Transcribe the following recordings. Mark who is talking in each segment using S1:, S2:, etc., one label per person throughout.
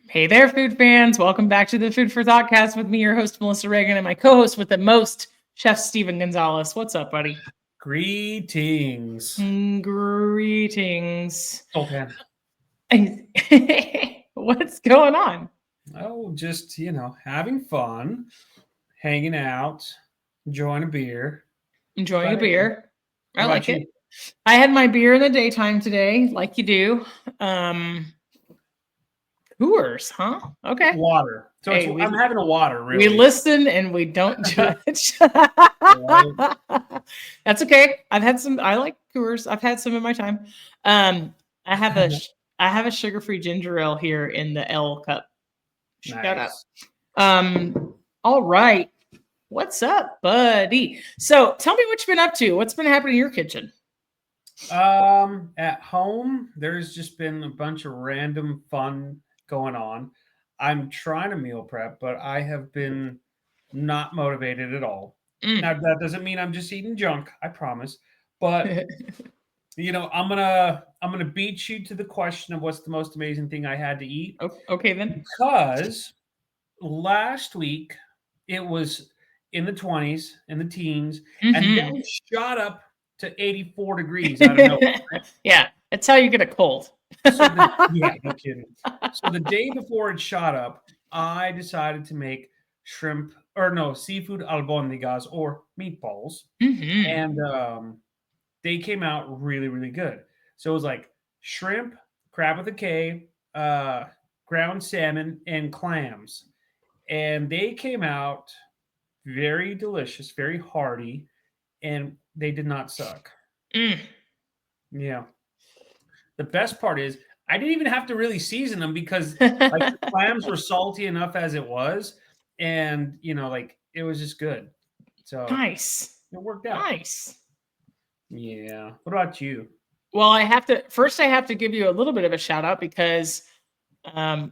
S1: Hey there, food fans. Welcome back to the Food for ThoughtCast with me, your host, Melissa Reagan, and my co-host with the most, Chef Steven Gonzalez. What's up, buddy?
S2: Greetings.
S1: Greetings.
S2: Sultan.
S1: What's going on?
S2: Oh, just, having fun, hanging out, enjoying a beer.
S1: Enjoying a
S2: But hey,
S1: beer.
S2: what
S1: I
S2: about
S1: like
S2: you?
S1: it. I had my beer in the daytime today, like you do. Um, Coors, huh? Okay.
S2: Water. So
S1: Hey,
S2: I'm having a water,
S1: we
S2: really.
S1: listen and we don't judge.
S2: Right?
S1: That's okay. I've had some. I like Coors. I've had some in my time. Um, I have a I have a sugar-free ginger ale here in the L cup. Shout out.
S2: Nice.
S1: All right. What's up, buddy? So tell me what you've been up to. What's been happening in your kitchen?
S2: At home, there's just been a bunch of random fun going on. I'm trying to meal prep, but I have been not motivated at all. Now,
S1: Mm.
S2: that doesn't mean I'm just eating junk, I promise. But I'm gonna beat you to the question of what's the most amazing thing I had to eat,
S1: Okay then.
S2: because last week it was in the 20s, in the teens, and
S1: Hmm.
S2: then shot up to 84 degrees out of nowhere. Right?
S1: Yeah, that's how you get a cold.
S2: Yeah, no kidding. So the day before it shot up, I decided to make shrimp or no seafood albondigas or meatballs,
S1: Hmm.
S2: and they came out really, really good. So it was like shrimp, crab with a K, ground salmon, and clams. And they came out very delicious, very hearty, and they did not suck.
S1: Mm.
S2: Yeah. The best part is I didn't even have to really season them because like the clams were salty enough as it was, and like it was just good. So
S1: Nice.
S2: it worked out.
S1: Nice.
S2: Yeah. What about you?
S1: Well, I have to give you a little bit of a shout out because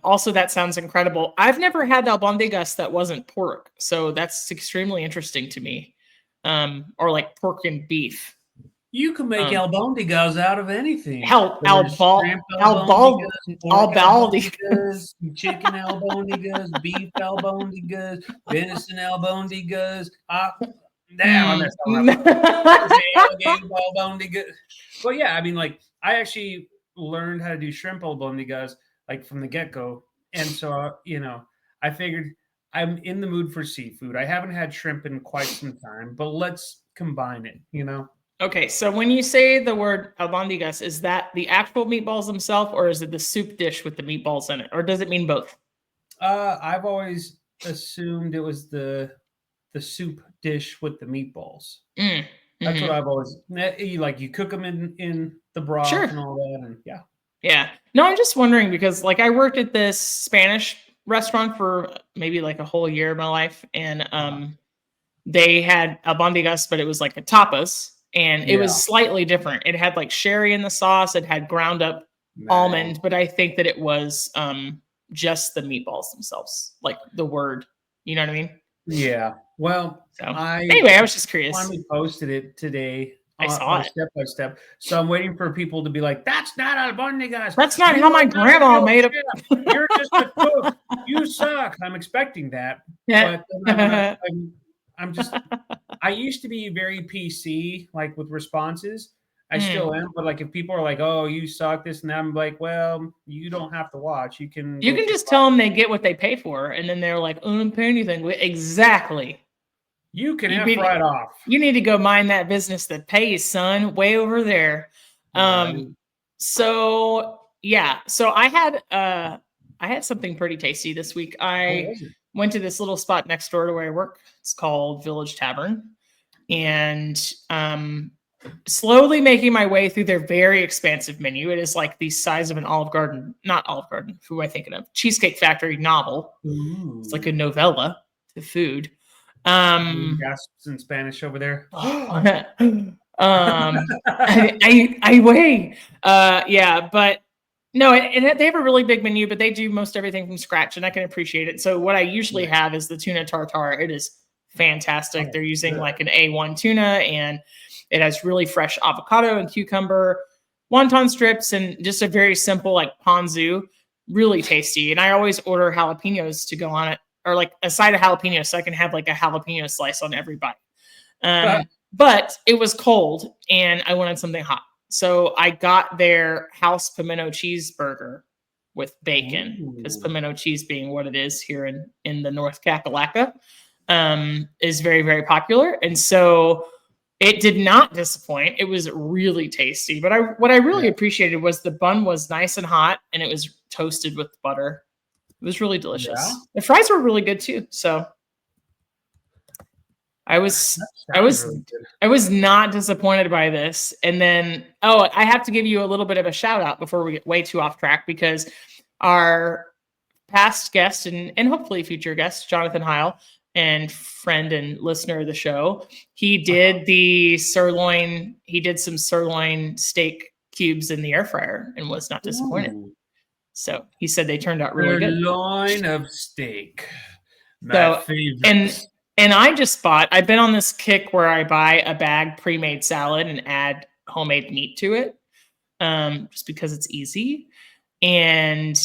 S1: also that sounds incredible. I've never had albondigas that wasn't pork, so that's extremely interesting to me. Or like pork and beef.
S2: You can make
S1: Um,
S2: albondigas out of anything.
S1: Al
S2: There's shrimp
S1: albal
S2: albondigas, pork
S1: albaldi.
S2: albondigas, chicken albondigas, beef albondigas, venison albondigas. Damn, I
S1: Mm.
S2: messed that one up. There's alligator albondigas. But yeah, I mean, like, I actually learned how to do shrimp albondigas like from the get go, and so I figured I'm in the mood for seafood. I haven't had shrimp in quite some time, but let's combine it.
S1: Okay, so when you say the word albondigas, is that the actual meatballs themselves, or is it the soup dish with the meatballs in it, or does it mean both?
S2: I've always assumed it was the soup dish with the meatballs.
S1: Mm.
S2: That's what
S1: Hmm.
S2: I've always you cook them in the broth
S1: Sure.
S2: and all that, and yeah.
S1: Yeah. No, I'm just wondering because like I worked at this Spanish restaurant for maybe like a whole year of my life, and they had albondigas, but it was like a tapas, and it
S2: Yeah,
S1: was slightly different. It had like sherry in the sauce, it had ground up
S2: nice.
S1: almond, but I think that it was just the meatballs themselves, like the word. You know what I mean?
S2: Yeah. Well,
S1: So
S2: I
S1: anyway, I was just curious.
S2: finally posted it today
S1: I saw
S2: on
S1: it.
S2: step by step. So I'm waiting for people to be like, "That's not albondigas.
S1: That's not
S2: You
S1: how my
S2: are not a
S1: grandma
S2: real
S1: made it.
S2: chef. You're just a cook. You suck." I'm expecting that, but then
S1: Yeah.
S2: I'm just I used to be very PC, like with responses. I still
S1: Mm.
S2: am, but like if people are like, "Oh, you suck," this and that, I'm like, "Well, you don't have to watch. You can
S1: You
S2: go
S1: can
S2: to the
S1: just tell them they get what they pay for, and then they're like, "Oh, I don't pay anything." Exactly.
S2: You can
S1: You
S2: f
S1: need
S2: right off."
S1: you need to go mind that business that pays, son, way over there.
S2: Right.
S1: So yeah, so I had something pretty tasty this week.
S2: What
S1: I
S2: was it?
S1: went to this little spot next door to where I work. It's called Village Tavern, and slowly making my way through their very expansive menu. It is like the size of an Olive Garden, not Olive Garden, who am I thinking of? Cheesecake Factory novel. It's like a
S2: Ooh.
S1: novella to food.
S2: Doing
S1: Um,
S2: gasps in Spanish over there.
S1: I weigh. Yeah, but no, they have a really big menu, but they do most everything from scratch, and I can appreciate it. So what I usually
S2: Nice.
S1: have is the tuna tartare. It is fantastic.
S2: Oh,
S1: They're using
S2: good.
S1: like an A1 tuna, and it has really fresh avocado and cucumber, wonton strips, and just a very simple like ponzu. really tasty. And I always order jalapenos to go on it, or like a side of jalapenos, so I can have like a jalapeno slice on every bite. But it was cold, and I wanted something hot, so I got their house pimento cheeseburger with bacon, because
S2: Ooh.
S1: pimento cheese, being what it is here in the North Kakalaka, is very, very popular. And so it did not disappoint. It was really tasty. But what I really
S2: Yeah.
S1: appreciated was the bun was nice and hot, and it was toasted with butter. It was really delicious.
S2: Yeah.
S1: The fries were really good too. So I was
S2: That
S1: I
S2: sounds
S1: was
S2: really good.
S1: I was not disappointed by this. And then, oh, I have to give you a little bit of a shout out before we get way too off track, because our past guest and hopefully future guest, Jonathan Heil, and friend and listener of the show, he did the sirloin. He did some sirloin steak cubes in the air fryer and was not disappointed.
S2: Ooh.
S1: So he said they turned out really good.
S2: Sirloin of steak. My
S1: So
S2: favorite.
S1: and I've been on this kick where I buy a bag pre-made salad and add homemade meat to it, just because it's easy. And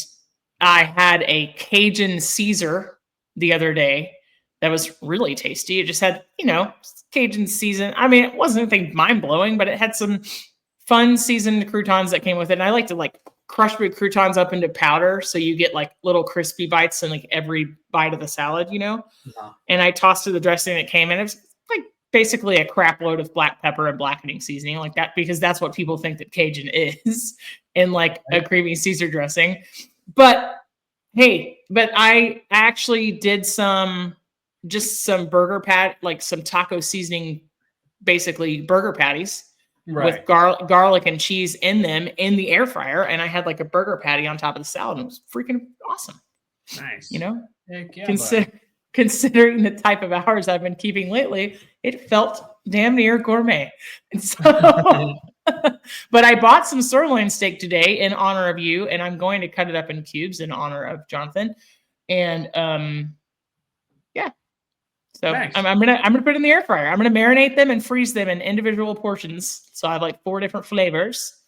S1: I had a Cajun Caesar the other day that was really tasty. It just had, Cajun season. I mean, it wasn't anything mind blowing, but it had some fun seasoned croutons that came with it. And I like to like crush my croutons up into powder, so you get like little crispy bites in like every bite of the salad,
S2: Uh-huh.
S1: And I tossed to the dressing that came in. It was like basically a crap load of black pepper and blackening seasoning like that, because that's what people think that Cajun is, in like a creamy Caesar dressing. But hey, but I actually did some burger like some taco seasoning, basically burger patties with
S2: Right.
S1: garlic and cheese in them in the air fryer, and I had like a burger patty on top of the salad, and it was freaking awesome.
S2: Nice.
S1: You know,
S2: Heck yeah,
S1: considering the type of hours I've been keeping lately, it felt damn near gourmet. And so,
S2: bud.
S1: but I bought some sirloin steak today in honor of you, and I'm going to cut it up in cubes in honor of Jonathan. And yeah. So
S2: Nice.
S1: I'm gonna put it in the air fryer. I'm gonna marinate them and freeze them in individual portions. So I have like 4 different flavors,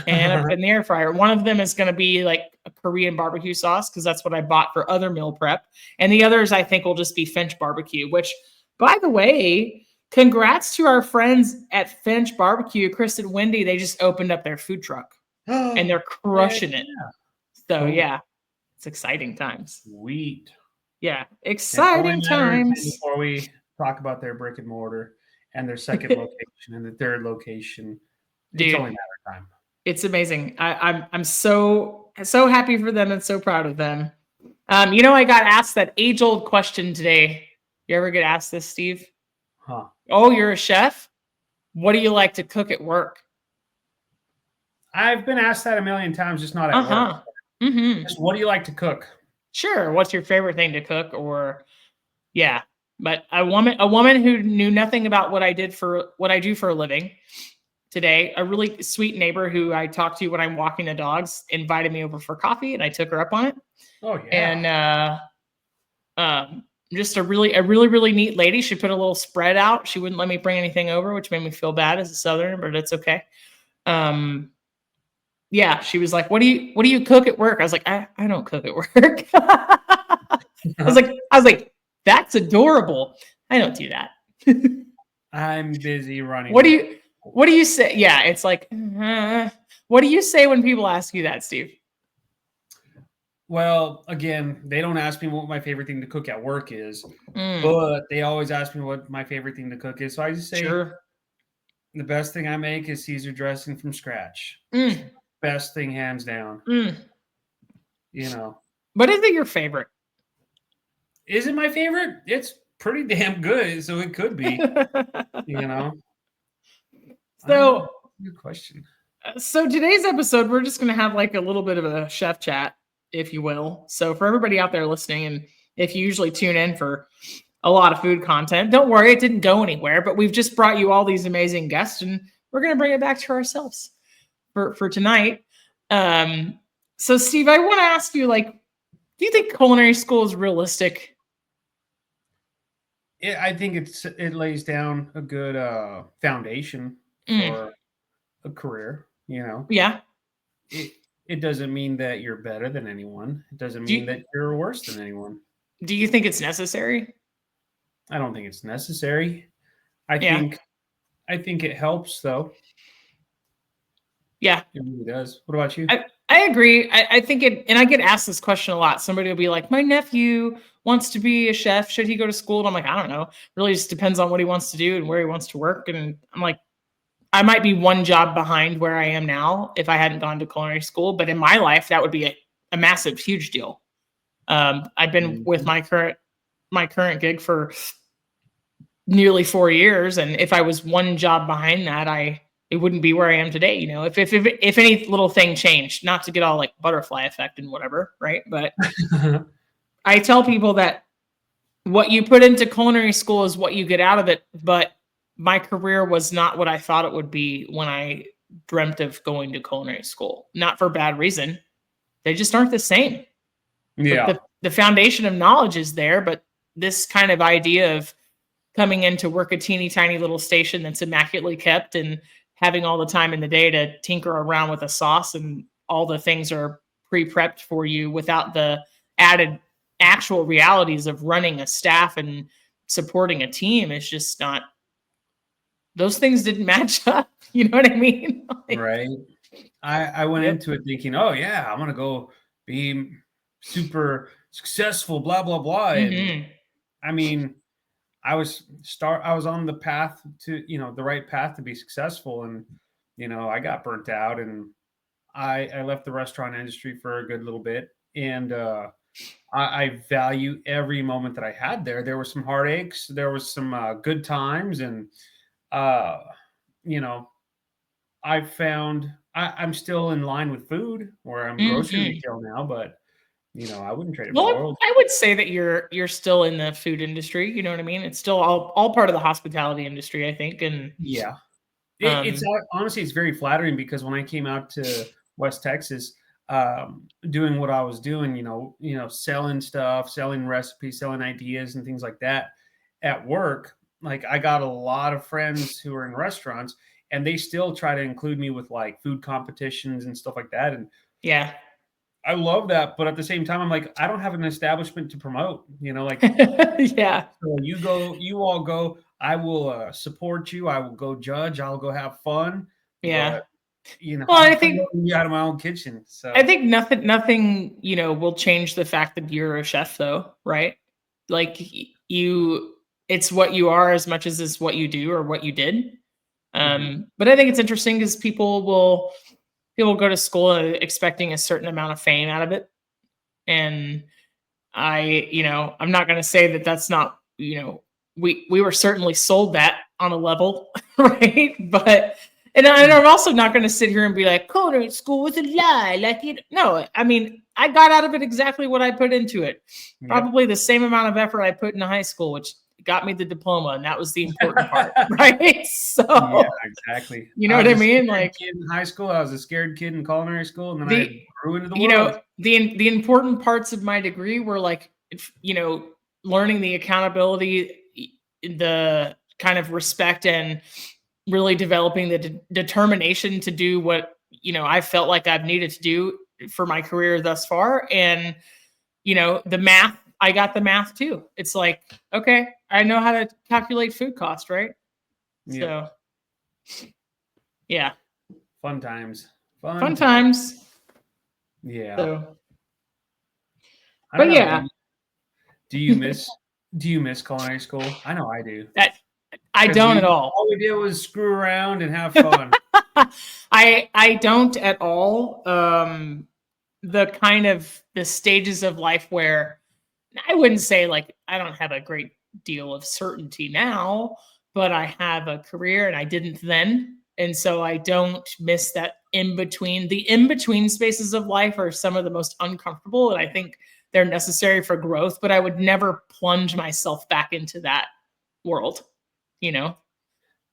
S1: and I put it in the air fryer. One of them is gonna be like a Korean barbecue sauce, because that's what I bought for other meal prep, and the others I think will just be Finch barbecue. Which, by the way, congrats to our friends at Finch Barbecue, Chris and Wendy. They just opened up their food truck, and they're crushing it. So
S2: Cool.
S1: yeah, it's exciting times.
S2: Sweet.
S1: Yeah,
S2: It's only a
S1: exciting
S2: matter of time
S1: times.
S2: before we talk about their brick and mortar and their second location and the third location.
S1: Dude,
S2: it's only a matter of time.
S1: It's amazing. I'm so happy for them and so proud of them. I got asked that age old question today. You ever get asked this, Steve?
S2: Huh.
S1: Oh, you're a chef? What do you like to cook at work?
S2: I've been asked that a million times, just not at work.
S1: Mm-hmm.
S2: Just, what do you like to cook?
S1: Sure. What's your favorite thing to cook? Or yeah. But a woman who knew nothing about what I do for a living today, a really sweet neighbor who I talk to when I'm walking the dogs, invited me over for coffee, and I took her up on it.
S2: Oh yeah.
S1: And just a really neat lady. She put a little spread out. She wouldn't let me bring anything over, which made me feel bad as a Southerner, but it's okay. Yeah, she was like, what do you cook at work? I was like, I don't cook at work. I was like, that's adorable. I don't do that.
S2: I'm busy running.
S1: What do you say? Yeah, it's like, what do you say when people ask you that, Steve?
S2: Well, again, they don't ask me what my favorite thing to cook at work is, but they always ask me what my favorite thing to cook is. So I just say,
S1: Sure.
S2: The best thing I make is Caesar dressing from scratch. Best thing, hands down.
S1: But is it your favorite?
S2: Is it my favorite? It's pretty damn good, so it could be.
S1: So,
S2: good question.
S1: So today's episode, we're just going to have like a little bit of a chef chat, if you will. So for everybody out there listening, and if you usually tune in for a lot of food content, don't worry, it didn't go anywhere, but we've just brought you all these amazing guests, and we're going to bring it back to ourselves for tonight. So Steve, I want to ask you, like, do you think culinary school is realistic?
S2: I think it lays down a good foundation for a career.
S1: Yeah.
S2: it doesn't mean that you're better than anyone. It doesn't
S1: Do
S2: mean
S1: you,
S2: that you're worse than anyone.
S1: do you think it's necessary?
S2: I don't think it's necessary. I
S1: Yeah.
S2: think I think it helps though.
S1: Yeah.
S2: It really does. What about you?
S1: I agree. I think it, and I get asked this question a lot. Somebody will be like, my nephew wants to be a chef. Should he go to school? And I'm like, I don't know. Really just depends on what he wants to do and where he wants to work. And I'm like, I might be one job behind where I am now if I hadn't gone to culinary school. But in my life, that would be a massive, huge deal. I've been with
S2: Mhm.
S1: my current gig for nearly 4 years, and if I was one job behind that, it wouldn't be where I am today. If any little thing changed, not to get all like butterfly effect and whatever, right? But I tell people that what you put into culinary school is what you get out of it. But my career was not what I thought it would be when I dreamt of going to culinary school. Not for bad reason. They just aren't the same.
S2: Yeah.
S1: The foundation of knowledge is there, but this kind of idea of coming in to work a teeny tiny little station that's immaculately kept and having all the time in the day to tinker around with a sauce and all the things are pre-prepped for you without the added actual realities of running a staff and supporting a team is just not, those things didn't match up. You know what I mean? Like,
S2: Right. I went
S1: yep.
S2: into it thinking, oh yeah, I'm gonna go be super successful, blah blah blah. And
S1: Hmm.
S2: I mean, I was on the path to, the right path to be successful, and I got burnt out, and I left the restaurant industry for a good little bit, and I value every moment that I had there. There were some heartaches, there was some good times, and uh, you know, I'm still in line with food, where I'm grocery
S1: Hmm.
S2: retail now, but I wouldn't trade it for the
S1: Well,
S2: world.
S1: I would say that you're still in the food industry. You know what I mean? It's still all part of the hospitality industry, I think. And
S2: Yeah, it's
S1: um,
S2: honestly, it's very flattering because when I came out to West Texas, doing what I was doing, selling stuff, selling recipes, selling ideas, and things like that at work. Like I got a lot of friends who are in restaurants, and they still try to include me with like food competitions and stuff like that. And
S1: yeah.
S2: I love that, but at the same time, I'm like, I don't have an establishment to promote. Like,
S1: Yeah.
S2: so you all go. I will support you. I will go judge. I'll go have fun.
S1: Yeah.
S2: But
S1: Well,
S2: I'm
S1: I think
S2: promoting you out of my own kitchen.
S1: I
S2: So
S1: think nothing, will change the fact that you're a chef though, right? Like you, it's what you are as much as it's what you do or what you did.
S2: mhm.
S1: But I think it's interesting because people go to school expecting a certain amount of fame out of it. And I'm not going to say that that's not, we were certainly sold that on a level, right? But and I'm also not going to sit here and be like, culinary school was a lie. Like, no, I mean, I got out of it exactly what I put into it.
S2: Yep.
S1: Probably the same amount of effort I put in high school, which got me the diploma, and that was the important part, right?
S2: Yeah,
S1: So,
S2: exactly.
S1: you know
S2: I
S1: what
S2: was
S1: I
S2: a
S1: mean?
S2: scared
S1: Like
S2: kid in high school. I was a scared kid in culinary school, and then I
S1: the
S2: grew into the world.
S1: the important parts of my degree were like learning the accountability, the kind of respect, and really developing the determination to do what I felt like I've needed to do for my career thus far. And the math, I got the math too. It's like, okay, I know how to calculate food cost, right?
S2: Yep.
S1: So yeah,
S2: Fun times. Fun
S1: fun
S2: times.
S1: times.
S2: Yeah.
S1: So,
S2: I don't
S1: but
S2: know.
S1: yeah,
S2: Do you miss do you miss culinary school? I know I do.
S1: that I
S2: Because
S1: don't
S2: we
S1: at all.
S2: all we did was screw around and have fun.
S1: I don't at all. The kind of the stages of life where I wouldn't say like I don't have a great deal of certainty now, but I have a career and I didn't then. And so I don't miss that in between. The in between spaces of life are some of the most uncomfortable, and I think they're necessary for growth, but I would never plunge myself back into that world, you know?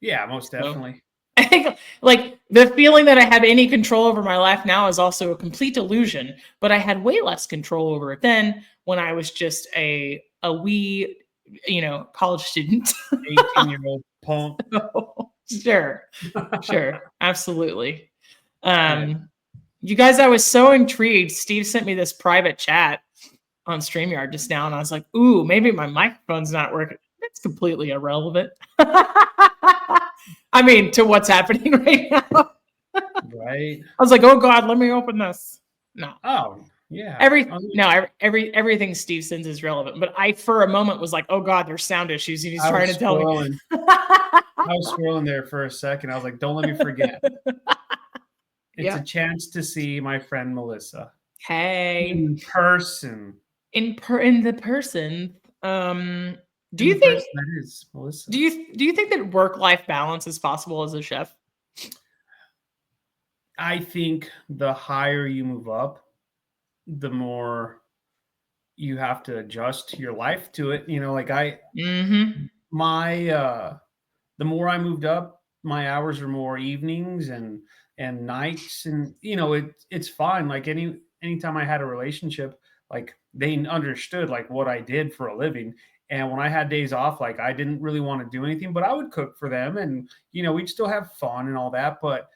S2: Yeah, most
S1: So
S2: definitely.
S1: I think like the feeling that I have any control over my life now is also a complete illusion, but I had way less control over it then when I was just a wee, college student.
S2: 18-year-old punk.
S1: Sure. Sure. Absolutely.
S2: Yeah.
S1: Um You guys, I was so intrigued. Steve sent me this private chat on StreamYard just now, and I was like, ooh, maybe my microphone's not working. That's completely irrelevant. I mean, to what's happening right now.
S2: Right.
S1: I was like, oh God, let me open this. No.
S2: Oh, yeah.
S1: Everything Steve sends is relevant. But I, for a moment, was like, oh God, there's sound issues. And he's trying to tell me.
S2: I was scrolling there for a second. I was like, don't let me forget. It's a chance to see my friend Melissa.
S1: Hey.
S2: In person.
S1: In the person. Do you think
S2: that is Melissa?
S1: Do you think that work-life balance is possible as a chef?
S2: I think the higher you move up, the more you have to adjust your life to it. Like the more I moved up, my hours are more evenings and nights, and it's fine. Like anytime I had a relationship, like they understood like what I did for a living. And when I had days off, like I didn't really want to do anything, but I would cook for them, and we'd still have fun and all that. But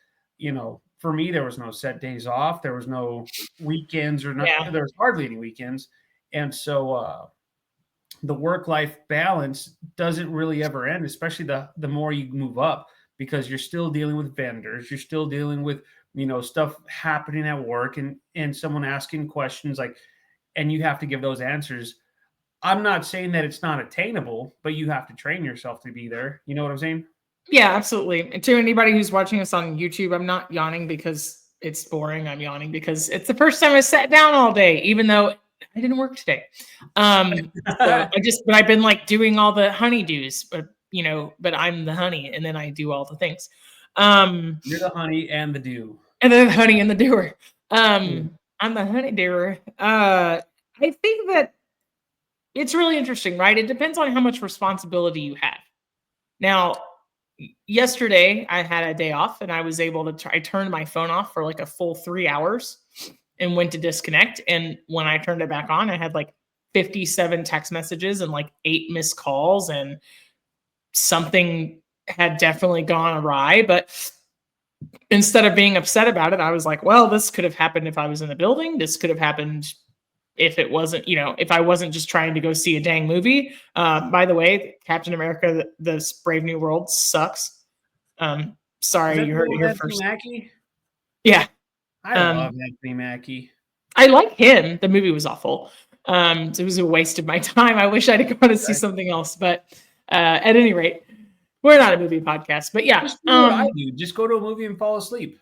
S2: for me, there was no set days off. There was no weekends or not.
S1: Yeah.
S2: There was hardly any weekends, and so the work-life balance doesn't really ever end, especially the more you move up, because you're still dealing with vendors, you're still dealing with stuff happening at work, and someone asking questions, like, and you have to give those answers. I'm not saying that it's not attainable, but you have to train yourself to be there. You know what I'm saying?
S1: Yeah, absolutely. And to anybody who's watching us on YouTube, I'm not yawning because it's boring. I'm yawning because it's the first time I sat down all day, even though I didn't work today. So but I've been like doing all the honeydews, but I'm the honey, and then I do all the things.
S2: You're the honey and the dew.
S1: And then the honey and the doer. I'm the honey doer. I think that it's really interesting, right? It depends on how much responsibility you have. Now, yesterday I had a day off, and I was able to I turned my phone off for like a full 3 hours and went to disconnect. And when I turned it back on, I had like 57 text messages and like 8 missed calls, and something had definitely gone awry. But instead of being upset about it, I was like, well, this could have happened if I was in the building. This could have happened if it wasn't, if I wasn't just trying to go see a dang movie. By the way, Captain America, the Brave New World sucks. Sorry, you heard it here first.
S2: Mackie?
S1: Yeah.
S2: I love Anthony Mackie.
S1: I like him. The movie was awful. It was a waste of my time. I wish I'd gone to see something else. But at any rate, we're not a movie podcast. But yeah.
S2: Just do what I do. Just go to a movie and fall asleep.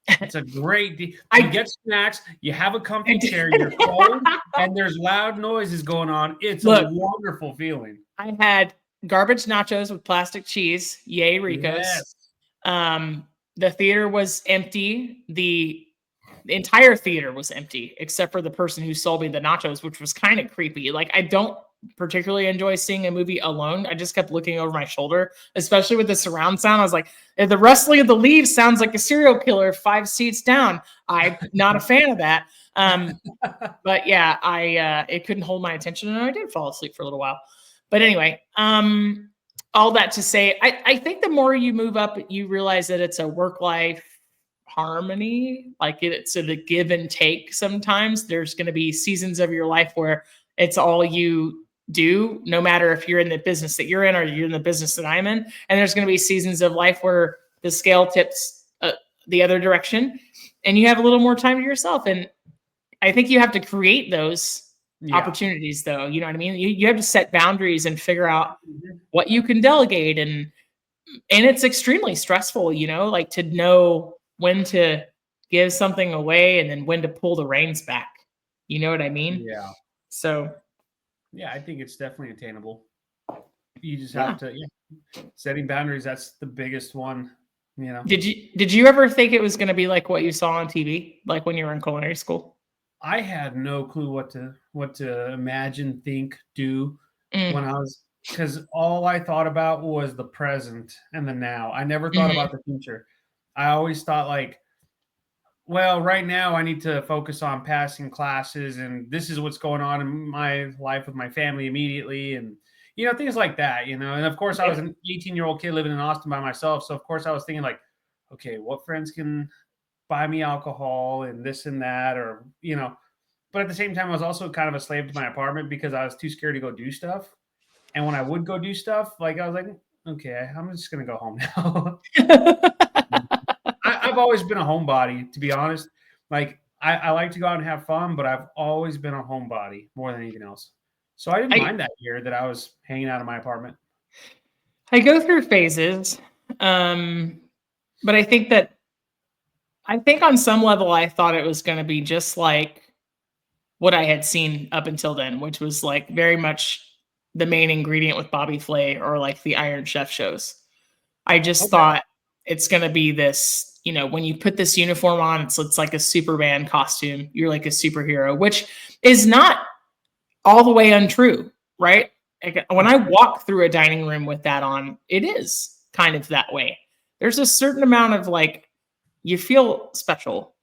S2: It's a great deal. You get snacks, you have a comfy chair, you're cold, and there's loud noises going on. It's a wonderful feeling.
S1: I had garbage nachos with plastic cheese. Yay, Ricos.
S2: Yes.
S1: The theater was empty. The entire theater was empty, except for the person who sold me the nachos, which was kind of creepy. Like, I don't particularly enjoy seeing a movie alone. I just kept looking over my shoulder, especially with the surround sound. I was like, the rustling of the leaves sounds like a serial killer 5 seats down. I'm not a fan of that. But yeah, it couldn't hold my attention, and I did fall asleep for a little while. But anyway, all that to say, I think the more you move up, you realize that it's a work-life harmony. Like it's a give and take. Sometimes there's going to be seasons of your life where it's all you do, no matter if you're in the business that you're in or you're in the business that I'm in. And there's going to be seasons of life where the scale tips the other direction, and you have a little more time to yourself. And I think you have to create those opportunities, though. You know what I mean? You have to set boundaries and figure out what you can delegate, and it's extremely stressful, like to know when to give something away and then when to pull the reins back. You know what I mean?
S2: Yeah.
S1: So,
S2: yeah, I think it's definitely attainable. You just have to, setting boundaries. That's the biggest one.
S1: Did you ever think it was going to be like what you saw on TV, like when you were in culinary school?
S2: I had no clue what to imagine, think, do when I was, because all I thought about was the present and the now. I never thought about the future. I always thought like, well, right now I need to focus on passing classes, and this is what's going on in my life with my family immediately, and things like that. And of course I was an 18-year-old kid living in Austin by myself, so of course I was thinking like, okay, what friends can buy me alcohol and this and that, or, but at the same time, I was also kind of a slave to my apartment because I was too scared to go do stuff. And when I would go do stuff, like I was like, okay, I'm just going to go home now. I've always been a homebody, to be honest. Like I like to go out and have fun, but I've always been a homebody more than anything else. So I didn't mind that year that I was hanging out in my apartment.
S1: I go through phases, but I think on some level I thought it was going to be just like what I had seen up until then, which was like very much the main ingredient with Bobby Flay or like the Iron Chef shows. I just thought it's going to be this, when you put this uniform on, it's like a Superman costume. You're like a superhero, which is not all the way untrue, right? Like, when I walk through a dining room with that on, it is kind of that way. There's a certain amount of like, you feel special.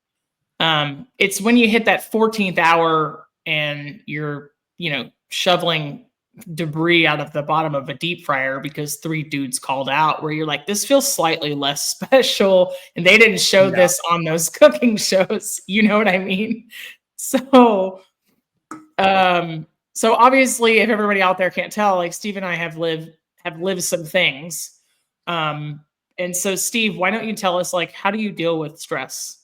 S1: It's when you hit that 14th hour and you're, shoveling debris out of the bottom of a deep fryer because 3 dudes called out, where you're like, this feels slightly less special. And they didn't show this on those cooking shows. You know what I mean? So, so obviously, if everybody out there can't tell, like Steve and I have lived some things. And so Steve, why don't you tell us, like, how do you deal with stress?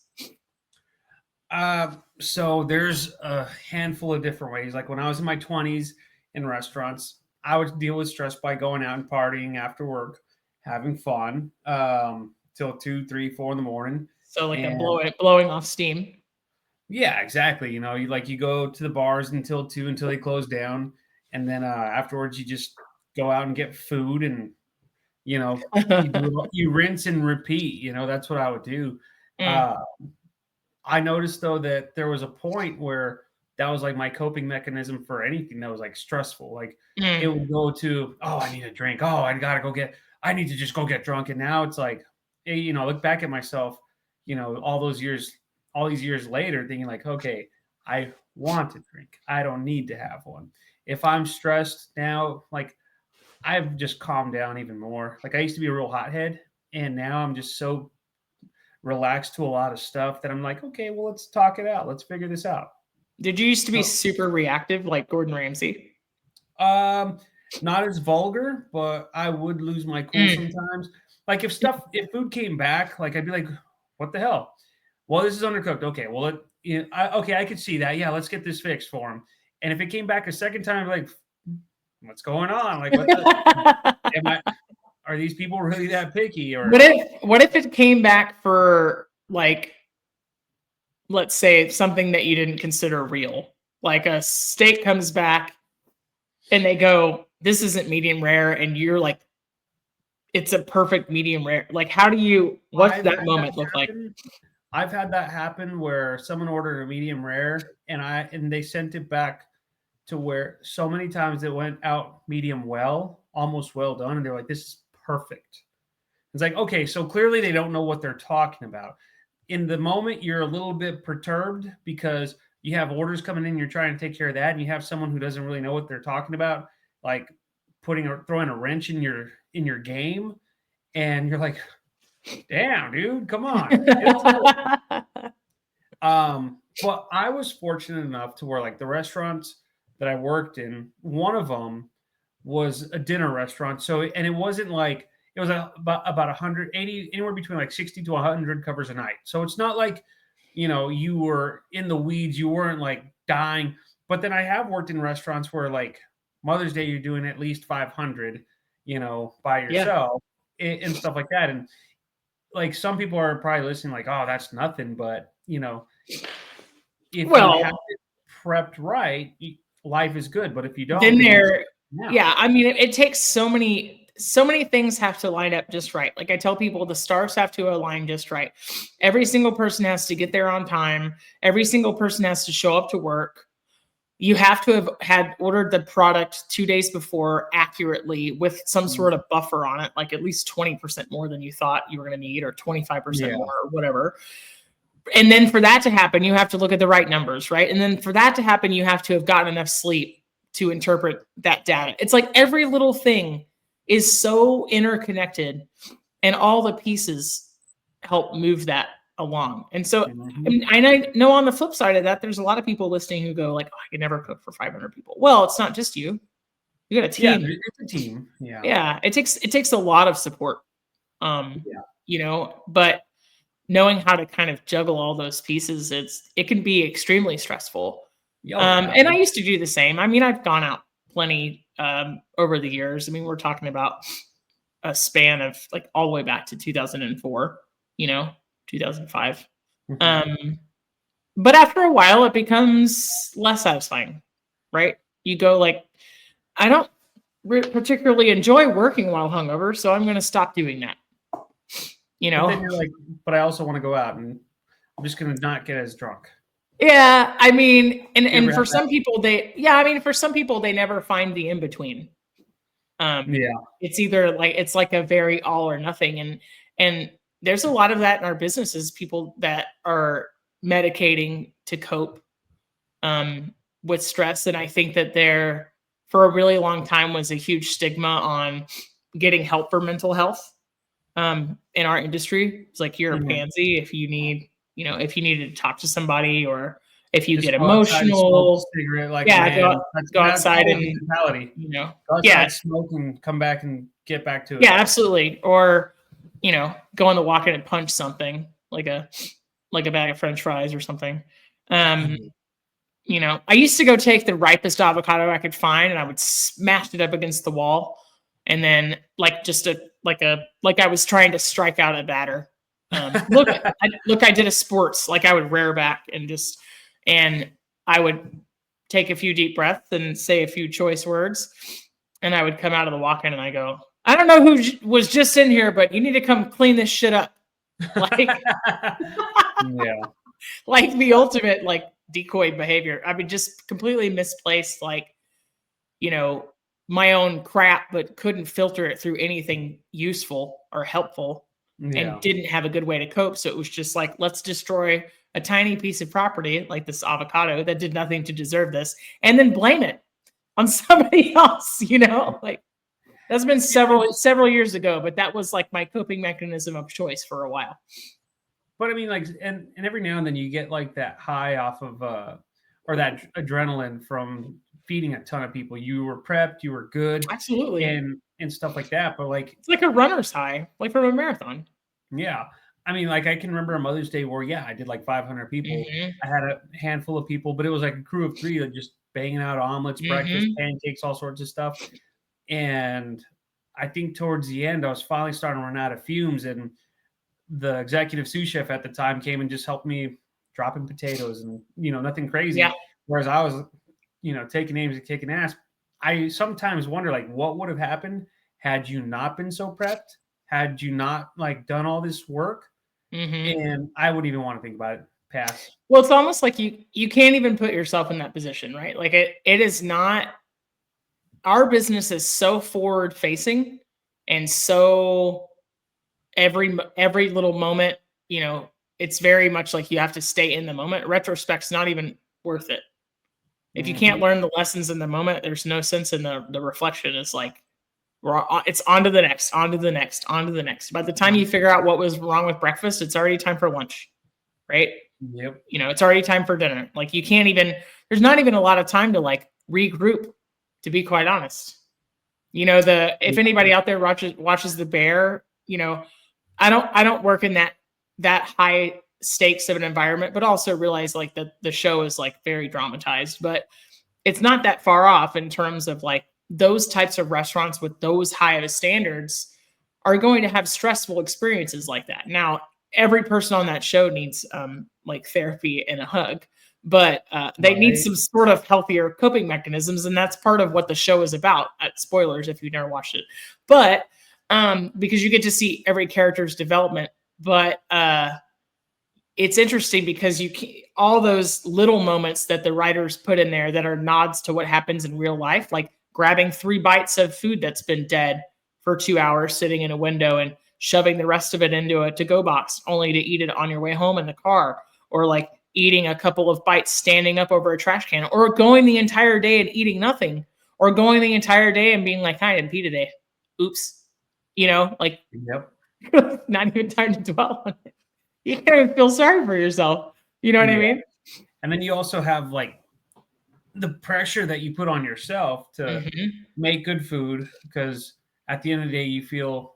S2: So there's a handful of different ways. Like when I was in my 20s in restaurants, I would deal with stress by going out and partying after work, having fun, till 2, 3, 4 in the morning.
S1: So like blowing off steam.
S2: Yeah, exactly. You go to the bars until 2 until they close down. And then afterwards you just go out and get food and, you rinse and repeat, that's what I would do. I noticed though that there was a point where that was like my coping mechanism for anything that was like stressful. Like it would go to, oh, I need a drink. Oh, I need to just go get drunk. And now it's like, look back at myself, all these years later thinking like, okay, I want to drink. I don't need to have one. If I'm stressed now, like I've just calmed down even more. Like I used to be a real hothead and now I'm just so relaxed to a lot of stuff that I'm like, okay, well, let's talk it out. Let's figure this out.
S1: Did you used to be super reactive like Gordon Ramsay?
S2: Not as vulgar, but I would lose my cool sometimes. Like if food came back, like I'd be like, what the hell? Well, this is undercooked. Okay, well, I could see that. Yeah, let's get this fixed for him. And if it came back a second time, like, what's going on? Like, are these people really that picky? Or
S1: what if it came back for like, let's say something that you didn't consider real, like a steak comes back and they go, this isn't medium rare, and you're like, it's a perfect medium rare. Like, what's that moment look like?
S2: I've had that happen where someone ordered a medium rare and they sent it back to where so many times it went out medium well, almost well done, and they're like, this is perfect. It's like, okay, so clearly they don't know what they're talking about. In the moment, you're a little bit perturbed because you have orders coming in, you're trying to take care of that, and you have someone who doesn't really know what they're talking about, like throwing a wrench in your game, and you're like, damn, dude, come on. But I was fortunate enough to where like the restaurants that I worked in, one of them was a dinner restaurant. So, and it wasn't like, it was about 180, anywhere between like 60 to 100 covers a night. So it's not like, you were in the weeds, you weren't like dying. But then I have worked in restaurants where like Mother's Day, you're doing at least 500, by yourself and stuff like that. And like some people are probably listening like, oh, that's nothing. But, if you have it prepped right, life is good. But if you don't,
S1: then I mean, it takes so many things have to line up just right. Like I tell people, the stars have to align just right. Every single person has to get there on time. Every single person has to show up to work. You have to have had ordered the product 2 days before accurately with some sort of buffer on it, like at least 20% more than you thought you were going to need, or 25% more, or whatever. And then for that to happen, you have to look at the right numbers, right? And then for that to happen, you have to have gotten enough sleep to interpret that data. It's like every little thing is so interconnected, and all the pieces help move that along. And so,
S2: Mhm.
S1: and I know on the flip side of that, there's a lot of people listening who go like, oh, I can never cook for 500 people. Well, it's not just you. You got a
S2: Yeah,
S1: team.
S2: it's a team. Yeah.
S1: Yeah, it takes a lot of support. Um,
S2: Yeah.
S1: but knowing how to kind of juggle all those pieces, it can be extremely stressful.
S2: Oh yeah.
S1: And I used to do the same. I mean, I've gone out plenty over the years. I mean, we're talking about a span of like all the way back to 2004, 2005.
S2: Mhm.
S1: Um, but after a while, it becomes less satisfying, right? You go like, I don't particularly enjoy working while hungover, so I'm going to stop doing that. You
S2: But then
S1: know,
S2: you're like, but I also want to go out and I'm just gonna not get as drunk.
S1: yeah. I mean, and
S2: You ever
S1: and
S2: have
S1: for
S2: that?
S1: some people, I mean, for some people, they never find the in between.
S2: Yeah.
S1: It's either like it's like a very all or nothing, and there's a lot of that in our businesses. People that are medicating to cope um, with stress. And I think that there, for a really long time, was a huge stigma on getting help for mental health in our industry. It's like you're a
S2: Mhm.
S1: pansy if you need, if you needed to talk to somebody or if you
S2: Just
S1: get
S2: go outside and smoke a
S1: emotional.
S2: cigarette like a
S1: Yeah,
S2: man. That's
S1: go
S2: that's
S1: outside
S2: my whole
S1: and
S2: mentality. Go
S1: yeah,
S2: outside, smoke, and come back and get back to
S1: yeah,
S2: it.
S1: absolutely. Or go on the walk in and punch something like a bag of French fries or something. Um,
S2: Mhm.
S1: I used to go take the ripest avocado I could find and I would smash it up against the wall. And then like I was trying to strike out a batter. I did a sports, like I would rear back and I would take a few deep breaths and say a few choice words. And I would come out of the walk in and I go, I don't know who was just in here, but you need to come clean this shit up. Like,
S2: Yeah.
S1: like the ultimate like decoy behavior. I mean, just completely misplaced, like, you know, my own crap, but couldn't filter it through anything useful or helpful and
S2: Yeah.
S1: didn't have a good way to cope. So it was just like, let's destroy a tiny piece of property like this avocado that did nothing to deserve this and then blame it on somebody else, like that's been several years ago, but that was like my coping mechanism of choice for a while.
S2: But I mean, like, and every now and then you get like that high off of or that adrenaline from feeding a ton of people. You were prepped, you were good,
S1: Absolutely.
S2: and stuff like that. But like,
S1: It's like a runner's high, like from a marathon.
S2: yeah, I mean, like I can remember a Mother's Day where I did like 500 people.
S1: Mhm.
S2: I had a handful of people, but it was like a crew of three that just banging out omelets, breakfast,
S1: Mhm.
S2: pancakes, all sorts of stuff. And I think towards the end, I was finally starting to run out of fumes, and the executive sous chef at the time came and just helped me dropping potatoes and nothing
S1: Yeah.
S2: crazy. Whereas I was taking names and kicking ass. I sometimes wonder like what would have happened had you not been so prepped, had you not like done all this work,
S1: Mhm.
S2: and I wouldn't even want to think about it. Pass.
S1: Well, it's almost like you can't even put yourself in that position, right? Like it is not our business is so forward facing and so every little moment, it's very much like you have to stay in the moment. Retrospect's not even worth it. If you can't
S2: Hmm.
S1: learn the lessons in the moment, there's no sense in the reflection. It's like it's on to the next, on to the next, on to the next. By the time you figure out what was wrong with breakfast, it's already time for lunch, right?
S2: Yep.
S1: It's already time for dinner. Like you can't even, there's not even a lot of time to like regroup, to be quite honest. If anybody out there watches The Bear, I don't work in that high stakes of an environment, but also realize like the show is like very dramatized, but it's not that far off in terms of like those types of restaurants with those high of standards are going to have stressful experiences like that. Now, every person on that show needs like therapy and a hug, but they need
S2: Right.
S1: some sort of healthier coping mechanisms, and that's part of what the show is about. Spoilers if you've never watched it, but because you get to see every character's development, but it's interesting because all those little moments that the writers put in there that are nods to what happens in real life, like grabbing 3 bites of food that's been dead for 2 hours sitting in a window and shoving the rest of it into a to-go box only to eat it on your way home in the car, or like eating a couple of bites standing up over a trash can, or going the entire day and eating nothing, or going the entire day and being like, I didn't pee today. Oops. Like
S2: Yep.
S1: not even time to dwell on it. You can't even feel sorry for yourself. You know what I
S2: Yeah.
S1: mean?
S2: And then you also have like the pressure that you put on yourself to
S1: Hmm.
S2: make good food because at the end of the day you feel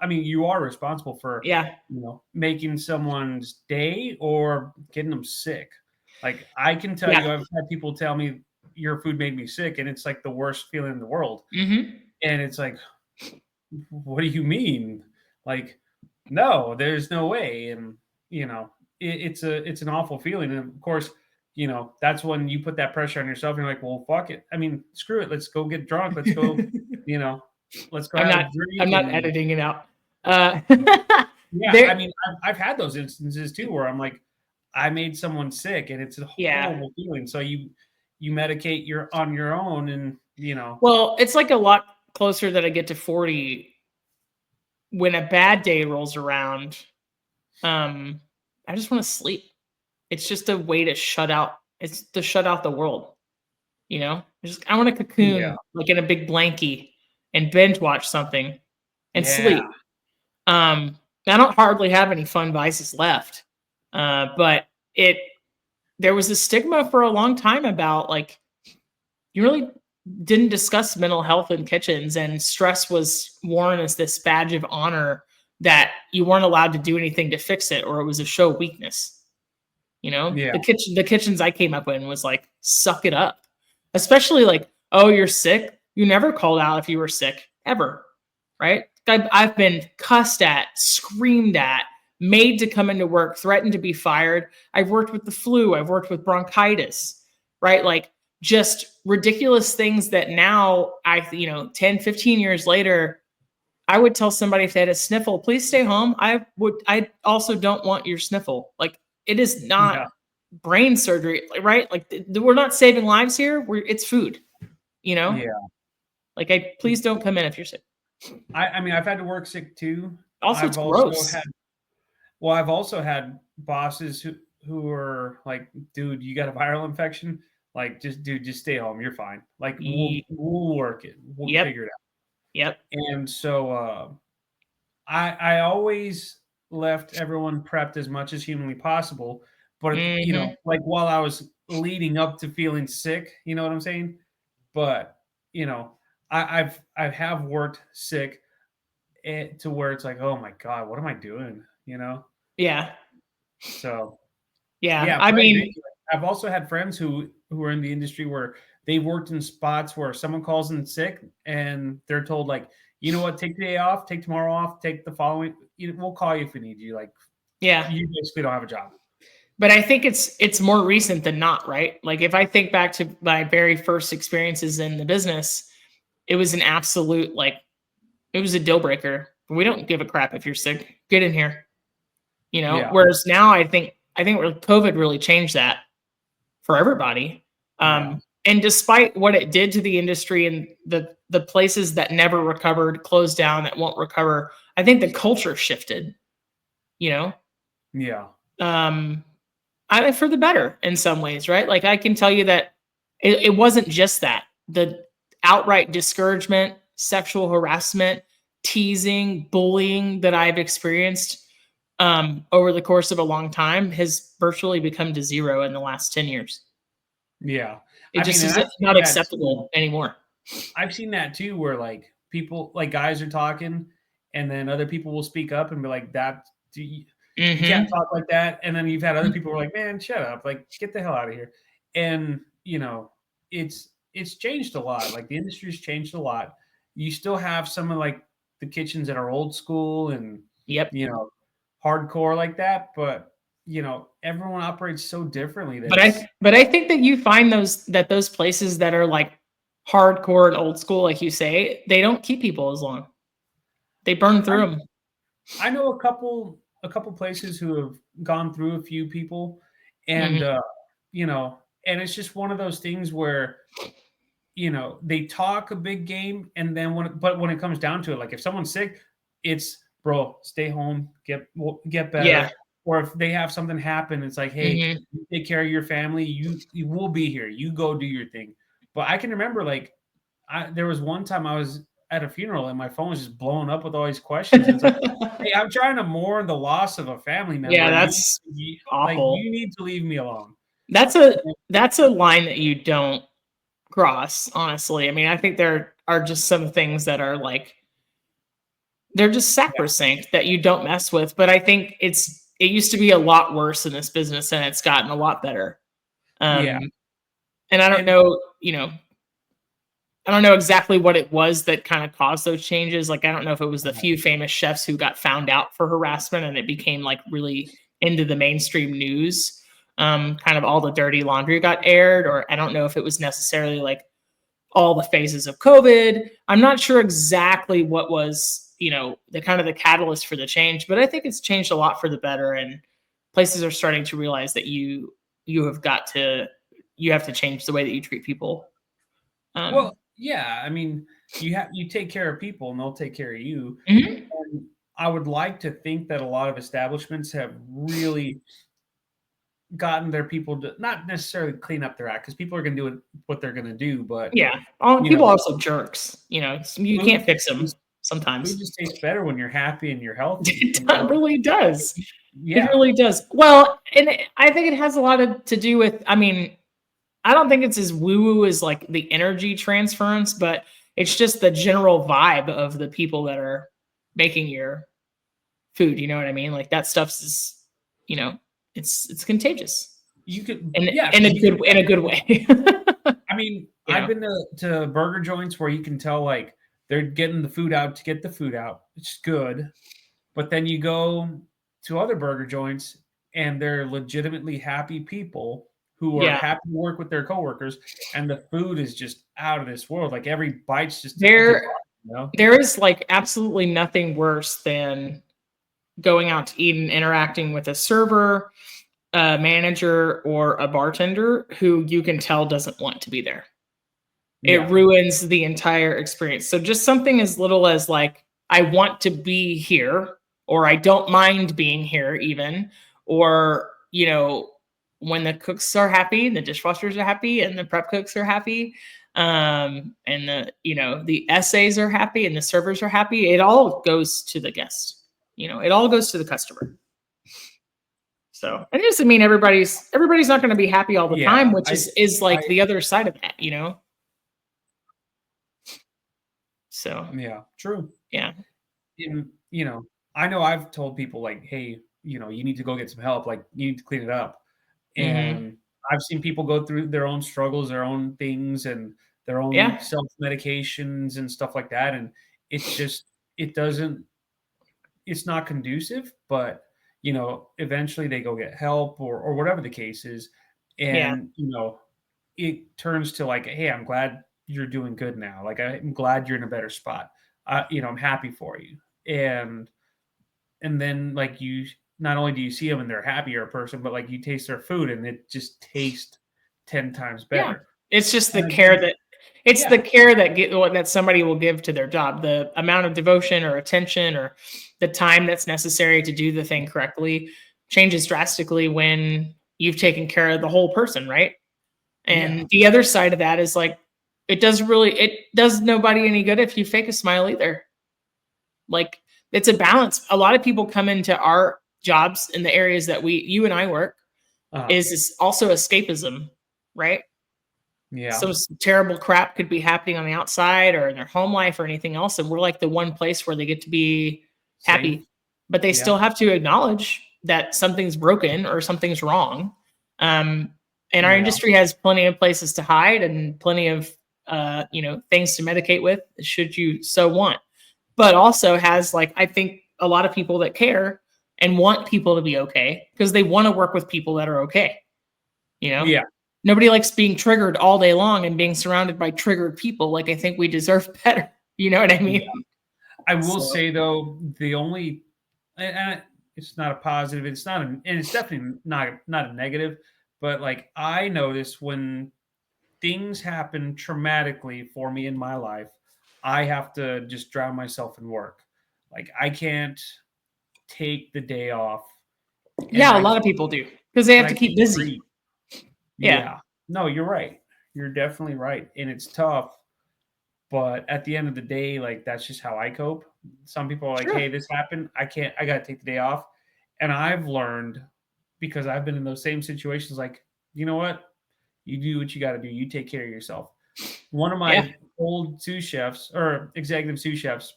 S2: I mean you are responsible for
S1: Yeah.
S2: making someone's day or getting them sick. Like I can tell
S1: Yeah.
S2: you I've had people tell me your food made me sick and it's like the worst feeling in the world.
S1: Hmm.
S2: And it's like what do you mean? Like no, there's no way. And it's an awful feeling. And of course, that's when you put that pressure on yourself and you're like, well, fuck it. I mean, screw it. Let's go get drunk. Let's go, you know, let's go
S1: I'm
S2: have
S1: not.
S2: a
S1: I'm
S2: drink.
S1: not
S2: And
S1: editing it out. Uh,
S2: yeah, I
S1: there.
S2: mean, I've had those instances too where I'm like, I made someone sick and it's a
S1: Yeah.
S2: horrible feeling. So you medicate you're on your own and
S1: Well, it's like a lot closer that I get to 40 when a bad day rolls around. Um, I just want to sleep. It's just a way to shut out. It's to shut out the world. I want to
S2: yeah,
S1: cocoon like in a big blankie and binge watch something and
S2: yeah,
S1: sleep. I don't hardly have any fun vices left. But it there was a stigma for a long time about like you really didn't discuss mental health in kitchens, and stress was worn as this badge of honor that you weren't allowed to do anything to fix it, or it was a show of weakness.
S2: yeah,
S1: The kitchens I came up in was like, suck it up. Especially like, oh, you're sick. You never called out if you were sick ever, right? I've been cussed at, screamed at, made to come into work, threatened to be fired. I've worked with the flu. I've worked with bronchitis, right? Like just ridiculous things that now 10, 15 years later, I would tell somebody if they had a sniffle, please stay home. I also don't want your sniffle. Like it is not
S2: yeah,
S1: brain surgery, right? Like we're not saving lives here. It's food, you know?
S2: yeah.
S1: Like please don't come in if you're sick.
S2: I mean, I've had to work sick too.
S1: Also,
S2: I've
S1: it's
S2: also
S1: gross.
S2: had I've also had bosses who are like, dude, you got a viral infection. Like, just stay home. You're fine. Like,
S1: Ye-
S2: we'll work it. We'll
S1: Yep.
S2: figure it out.
S1: Yep.
S2: And so, I always left everyone prepped as much as humanly possible. But
S1: Hmm.
S2: like while I was leading up to feeling sick, you know what I'm saying? But you know, I have worked sick to where it's like, oh my god, what am I doing?
S1: Yeah.
S2: So
S1: Yeah.
S2: yeah,
S1: I
S2: but I
S1: mean,
S2: agree. I've also had friends who are in the industry where they've worked in spots where someone calls in sick and they're told like, you know what, take the day off, take tomorrow off, take the following. We'll call you if we need you. Like
S1: yeah.
S2: you basically don't have a job.
S1: But I think it's more recent than not, right? Like if I think back to my very first experiences in the business, it was an absolute like it was a deal breaker. We don't give a crap if you're sick. Get in here.
S2: Yeah,
S1: Whereas now I think COVID really changed that for everybody.
S2: yeah,
S1: And despite what it did to the industry and the places that never recovered, closed down, that won't recover, I think the culture shifted. You know,
S2: yeah,
S1: um, for the better in some ways, right? Like I can tell you that it wasn't just that the outright discouragement, sexual harassment, teasing, bullying that I've experienced over the course of a long time has virtually become to zero in the last 10 years.
S2: yeah.
S1: It
S2: I mean,
S1: just
S2: and
S1: is
S2: I've seen
S1: not
S2: that too.
S1: acceptable anymore.
S2: I've seen that too, where like people, like guys are talking, and then other people will speak up and be like, "That you can't
S1: Mhm.
S2: talk like that." And then you've had other people who are like, "Man, shut up! Like, get the hell out of here." And it's changed a lot. Like the industry's changed a lot. You still have some of like the kitchens that are old school and
S1: Yep.
S2: you know hardcore like that, but everyone operates so differently that
S1: But
S2: it's
S1: I think that you find those places that are like hardcore and old school, like you say, they don't keep people as long. They burn
S2: I
S1: through them.
S2: I know a couple places who have gone through a few people, and
S1: Mhm.
S2: and it's just one of those things where they talk a big game, and then when it comes down to it, like if someone's sick, it's bro, stay home, get
S1: Yeah.
S2: better. Or if they have something happen, it's like, hey,
S1: Mhm.
S2: you take care of your family, you will be here, you go do your thing. But I can remember like there was one time I was at a funeral and my phone was just blowing up with all these questions. And it's like, hey, I'm trying to mourn the loss of a family member.
S1: Yeah,
S2: And
S1: that's
S2: like
S1: awful.
S2: you need to leave me alone.
S1: That's a line that you don't cross, honestly. I mean, I think there are just some things that are like they're just sacrosanct that you don't mess with. But I think it used to be a lot worse in this business and it's gotten a lot better.
S2: Yeah.
S1: And I don't
S2: And
S1: know, I don't know exactly what it was that kind of caused those changes. Like, I don't know if it was the few famous chefs who got found out for harassment and it became like really into the mainstream news. Kind of all the dirty laundry got aired, or I don't know if it was necessarily like all the phases of COVID. I'm not sure exactly what was, the kind of the catalyst for the change, but I think it's changed a lot for the better. And places are starting to realize that you have to change the way that you treat people.
S2: well, yeah, I mean, you take care of people and they'll take care of you.
S1: Mhm.
S2: And I would like to think that a lot of establishments have really gotten their people to not necessarily clean up their act because people are going to do what they're going to do, but
S1: Yeah.
S2: you
S1: People
S2: know,
S1: are also jerks. You
S2: food
S1: can't fix them
S2: just food
S1: sometimes.
S2: just tastes better when you're happy and you're healthy.
S1: It really does. It
S2: Yeah,
S1: really does. Well, and I think it has a lot to do with, I mean, I don't think it's as woo-woo as like the energy transference, but it's just the general vibe of the people that are making your food. You know what I mean? Like that stuff's is, you know, it's contagious
S2: you could,
S1: in
S2: yeah,
S1: in
S2: because
S1: a good in a good way.
S2: I mean,
S1: you
S2: I've
S1: know?
S2: been to burger joints where you can tell like they're getting the food out to get the food out. It's good. But then you go to other burger joints and they're legitimately happy people who are
S1: Yeah.
S2: happy to work with their coworkers, and the food is just out of this world. Like every bite's just divine,
S1: There
S2: you know?
S1: there is like absolutely nothing worse than going out to eat and interacting with a server, a manager, or a bartender who you can tell doesn't want to be there. It
S2: Yeah.
S1: ruins the entire experience. So just something as little as like, I want to be here, or I don't mind being here, even, or, when the cooks are happy, the dishwashers are happy, and the prep cooks are happy, and the essays are happy, and the servers are happy. It all goes to the guest. It all goes to the customer. So it doesn't mean everybody's not going to be happy all the time,
S2: Yeah.
S1: which is
S2: I
S1: like the other side of that. So
S2: yeah, true.
S1: yeah.
S2: And I know I've told people like, hey, you need to go get some help, like you need to clean it up.
S1: Hmm.
S2: And I've seen people go through their own struggles, their own things, and their own
S1: Yeah.
S2: self medications and stuff like that. And it's just, it doesn't, it's not conducive, but, eventually they go get help or whatever the case is.
S1: Yeah.
S2: And, it turns to like, hey, I'm glad you're doing good now. Like, I'm glad you're in a better spot. I'm happy for you. And, and then like not only do you see them and they're happier person, but like you taste their food and it just tastes 10 times
S1: Yeah.
S2: better.
S1: It's just the
S2: And
S1: care that it's the
S2: yeah,
S1: care that somebody will give to their job, the amount of devotion or attention or the time that's necessary to do the thing correctly changes drastically when you've taken care of the whole person, right?
S2: yeah,
S1: And the other side of that is like it does nobody any good if you fake a smile either. Like it's a balance. A lot of people come into our jobs in the areas that you and I work
S2: uh,
S1: is also escapism, right?
S2: yeah,
S1: So terrible crap could be happening on the outside or in their home life or anything else, and we're like the one place where they get to be
S2: safe.
S1: happy, but they
S2: Yeah,
S1: still have to acknowledge that something's broken or something's wrong. Um, and our
S2: yeah,
S1: industry has plenty of places to hide and plenty of things to medicate with, should you so want. But also has like I think a lot of people that care and want people to be okay because they want to work with people that are okay. You know,
S2: yeah.
S1: nobody likes being triggered all day long and being surrounded by triggered people. Like I think we deserve better. You know what I
S2: Yeah.
S1: mean?
S2: I will
S1: So
S2: say though, the only and it's not a positive, it's not and it's definitely not a negative, but like I notice when things happen traumatically for me in my life, I have to just drown myself in work. Like I can't take the day off and
S1: yeah, a lot of people do because they have
S2: I
S1: to keep
S2: can't
S1: busy.
S2: breathe.
S1: Yeah.
S2: Yeah. No, you're right. You're definitely right. And it's tough. But at the end of the day, like that's just how I cope. Some people are like,
S1: Sure.
S2: "Hey, this happened. I got to take the day off." And I've learned because I've been in those same situations like, "You know what? You do what you got to do. You take care of yourself." One of
S1: Yeah.
S2: my old sous chefs or executive sous chefs,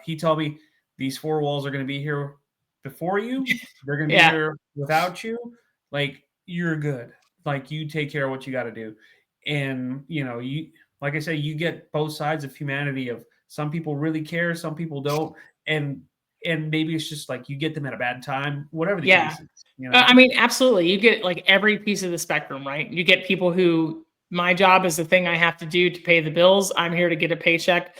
S2: he told me these four walls are going to be here before you. They're going to be
S1: Yeah.
S2: here without you. Like you're good. Like you take care of what you got to do. And you, like I say, you get both sides of humanity. Of some people really care, some people don't, and maybe it's just like you get them at a bad time, whatever the
S1: Yeah.
S2: case is. You know?
S1: I mean, absolutely. You get like every piece of the spectrum, right? You get people who my job is the thing I have to do to pay the bills. I'm here to get a paycheck.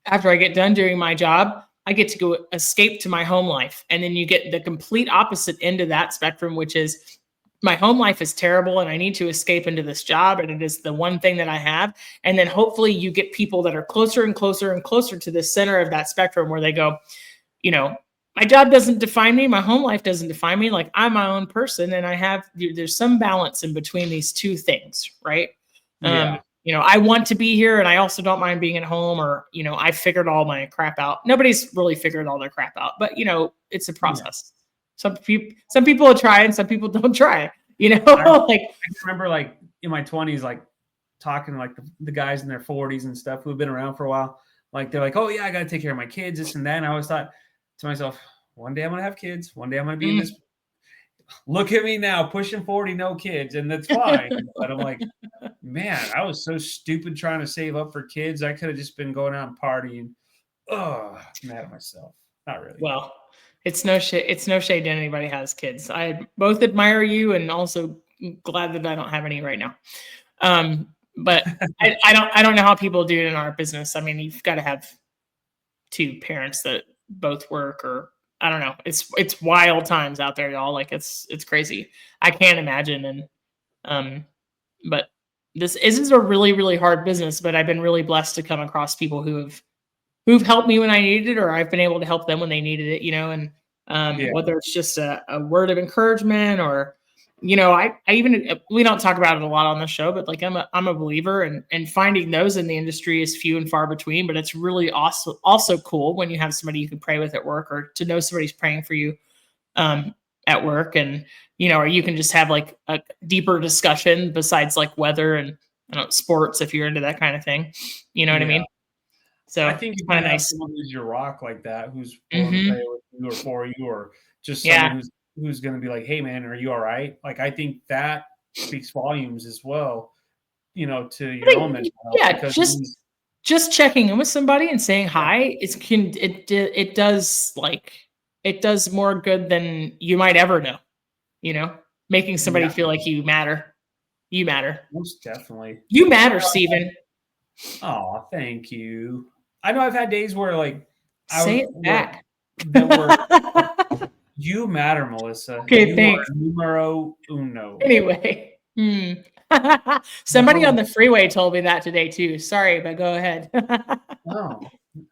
S1: After I get done doing my job, I get to go escape to my home life. And then you get the complete opposite end of that spectrum, which is my home life is terrible and I need to escape into this job. And it is the one thing that I have. And then hopefully you get people that are closer and closer and closer to the center of that spectrum where they go, you know, my job doesn't define me. My home life doesn't define me. Like I'm my own person. And there's some balance in between these two things, right?
S2: Yeah.
S1: I want to be here and I also don't mind being at home or, I figured all my crap out. Nobody's really figured all their crap out, but it's a
S2: Yeah.
S1: process. Some people will try and some people don't try,
S2: I
S1: like,
S2: remember like in my 20s, like talking to like the guys in their 40s and stuff who've been around for a while. Like they're like, "Oh yeah, I got to take care of my kids, this and that." And I always thought to myself, one day I'm gonna have kids. One day I'm gonna be in
S1: mm.
S2: this. Look at me now, pushing 40, no kids, and that's fine. But I'm like, man, I was so stupid trying to save up for kids. I could have just been going out and partying. Oh, mad at myself. Not really.
S1: Well, it's no shade. It's no shade to anybody who has kids. I both admire you and also glad that I don't have any right now. But I don't know how people do it in our business. I mean, you've got to have two parents that both work, or I don't know. It's wild times out there, y'all. Like it's crazy. I can't imagine. And um, but this is a really really hard business. But I've been really blessed to come across people who've helped me when I needed it, or I've been able to help them when they needed it, and
S2: Yeah.
S1: whether it's just a word of encouragement or, I even, we don't talk about it a lot on the show, but like I'm a believer and finding those in the industry is few and far between, but it's really also cool when you have somebody you can pray with at work or to know somebody's praying for you um, at work and, or you can just have like a deeper discussion besides like weather and I don't know, sports if you're into that kind of thing. You know what I
S2: Yeah.
S1: mean? So
S2: I think
S1: it's
S2: if
S1: kind
S2: you
S1: of
S2: have
S1: nice.
S2: someone who's your rock like that, who's willing to pray
S1: Hmm.
S2: with you or for you, or just someone
S1: Yeah.
S2: who's going to be like, "Hey, man, are you all right?" Like, I think that speaks volumes as well, to
S1: I
S2: your own
S1: think,
S2: mental health
S1: yeah,
S2: because
S1: just checking in with somebody and saying
S2: yeah,
S1: hi, it does like it does more good than you might ever know, you know, making somebody
S2: yeah,
S1: feel like you matter. You matter.
S2: most definitely.
S1: You matter, Steven.
S2: Oh, thank you. I know I've had days where like I
S1: Say
S2: was
S1: it
S2: where
S1: back.
S2: that were you matter, Melissa.
S1: Okay,
S2: You are
S1: thanks.
S2: numero uno.
S1: Anyway. Somebody on
S2: No,
S1: the freeway told me that today too. Sorry, but go ahead.
S2: no,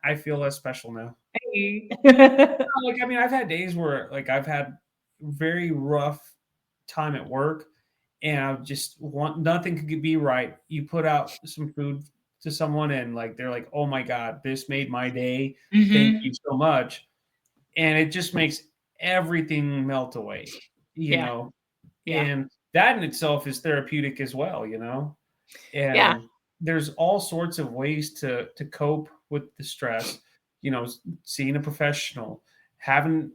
S2: I feel less special now.
S1: Hey.
S2: Like, I mean, I've had days where like I've had very rough time at work and I just want nothing could be right. You put out some food to someone and like they're like, "Oh my god, this made my day. Thank
S1: Hmm.
S2: you so much." And it just makes everything melt away, you
S1: Yeah.
S2: know.
S1: Yeah.
S2: And that in itself is therapeutic as well.
S1: Yeah.
S2: And there's all sorts of ways to cope with the stress, seeing a professional, having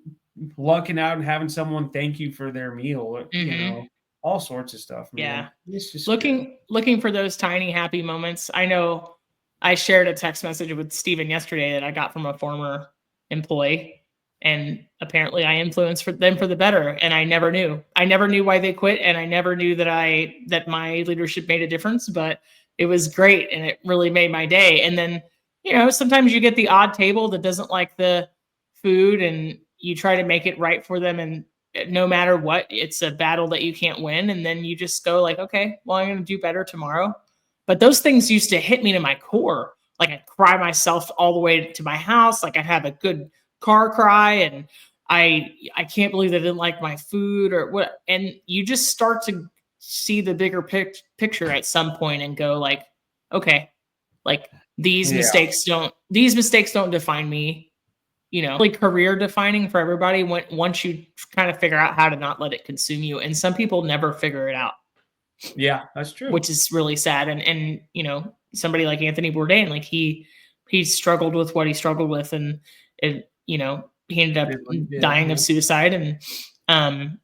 S2: lucking out and having someone thank you for their meal,
S1: Hmm.
S2: all sorts of stuff,
S1: Yeah.
S2: man. It's just good.
S1: Looking for those tiny happy moments. I know I shared a text message with Steven yesterday that I got from a former employee and apparently I influenced for them for the better and I never knew. I never knew why they quit and I never knew that my leadership made a difference, but it was great and it really made my day. And then, sometimes you get the odd table that doesn't like the food and you try to make it right for them and no matter what, it's a battle that you can't win. And then you just go like, okay, well, I'm going to do better tomorrow. But those things used to hit me to my core. Like I'd cry myself all the way to my house. Like I'd have a good car cry and I can't believe they didn't like my food or what. And you just start to see the bigger picture at some point and go like, okay, like these
S2: Yeah.
S1: mistakes don't define me, like career defining for everybody once you kind of figure out how to not let it consume you. And some people never figure it out,
S2: Yeah, that's true.
S1: which is really sad. And somebody like Anthony Bourdain, like he struggled with what he struggled with, and he ended up
S2: Did what he did.
S1: dying
S2: Yeah.
S1: of suicide. And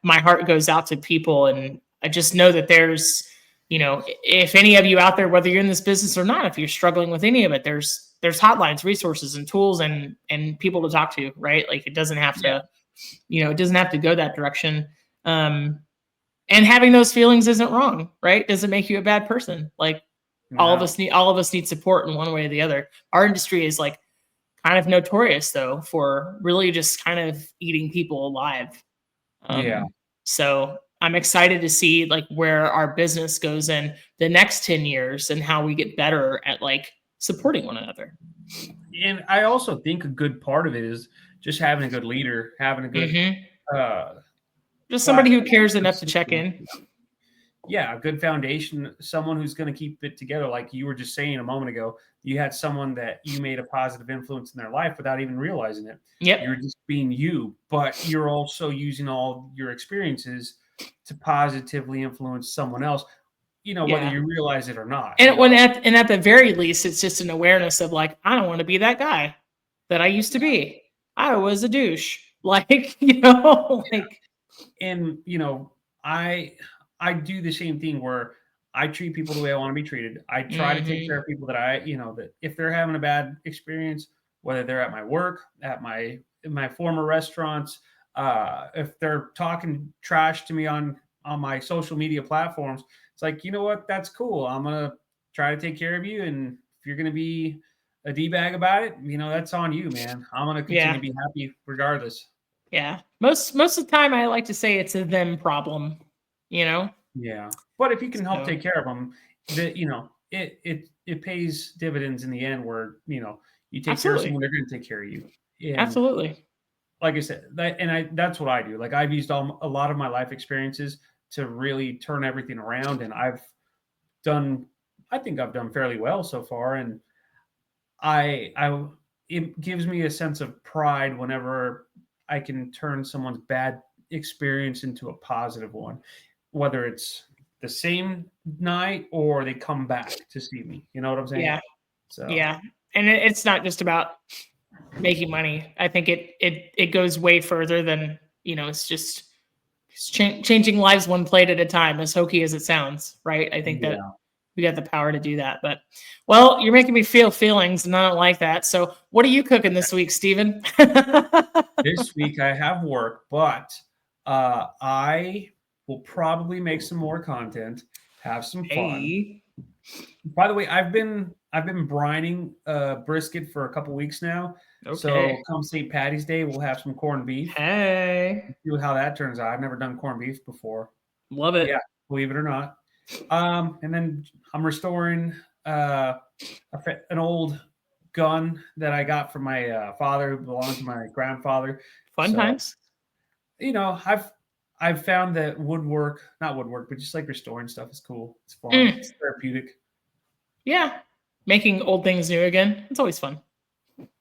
S1: my heart goes out to people, and I just know that there's, if any of you out there, whether you're in this business or not, if you're struggling with any of it, there's hotlines, resources, and tools, and people to talk to, right? Like it doesn't have
S2: Yeah.
S1: to, it doesn't have to go that direction. And having those feelings isn't wrong, right? Doesn't make you a bad person. Like all of
S2: No.
S1: us need support in one way or the other. Our industry is like kind of notorious though for really just kind of eating people alive.
S2: Yeah.
S1: So I'm excited to see like where our business goes in the next 10 years and how we get better at like supporting one another.
S2: And I also think a good part of it is just having a good leader, having a good
S1: Just somebody who
S2: platform,
S1: cares
S2: good
S1: enough to check
S2: system.
S1: in.
S2: Yeah, a good foundation, someone who's going to keep it together. Like you were just saying a moment ago, you had someone that you made a positive influence in their life without even realizing it.
S1: Yep.
S2: You're just being you, but you're also using all your experiences to positively influence someone else, whether
S1: Yeah.
S2: you realize it or not.
S1: And at the very least, it's just an awareness of like, I don't want to be that guy that I used to be. I was a douche. Like, like
S2: And I do the same thing where I treat people the way I want to be treated. I try to take care of people that that if they're having a bad experience, whether they're at my work, at my former restaurants, if they're talking trash to me on my social media platforms, it's like, you know what, that's cool. I'm gonna try to take care of you, and if you're gonna be a d-bag about it, that's on you, man. I'm gonna continue
S1: yeah.
S2: to be happy regardless.
S1: Yeah. Most of the time I like to say it's a them problem,
S2: Yeah, but if you can help
S1: So
S2: take care of them, it pays dividends in the end. Where you take care of
S1: absolutely.
S2: someone, they're going to take care of you. And
S1: Absolutely.
S2: like I said, that's what I do. Like I've used a lot of my life experiences to really turn everything around, and done. I think I've done fairly well so far, and it gives me a sense of pride whenever I can turn someone's bad experience into a positive one, whether it's the same night or they come back to see me. You know what I'm saying?
S1: Yeah.
S2: So
S1: Yeah. And it's not just about making money. I think it goes way further than, it's just changing lives one plate at a time, as hokey as it sounds, right? I think that
S2: yeah.
S1: we got the power to do that. But well, you're making me feel feelings, and I don't like that. So what are you cooking this week, Steven?
S2: This week I have work, but I will probably make some more content, have some fun.
S1: Hey.
S2: By the way, I've been brining brisket for a couple weeks now.
S1: Okay.
S2: So come St. Patty's Day, we'll have some corned beef.
S1: Hey.
S2: See how that turns out. I've never done corned beef before.
S1: Love it.
S2: Yeah, believe it or not. And then I'm restoring an old gun that I got from my father, who belonged to my grandfather.
S1: Fun
S2: So
S1: times.
S2: I've found that not woodwork, but just like restoring stuff is cool. It's fun.
S1: Mm.
S2: It's therapeutic.
S1: Yeah. Making old things new again. It's always fun.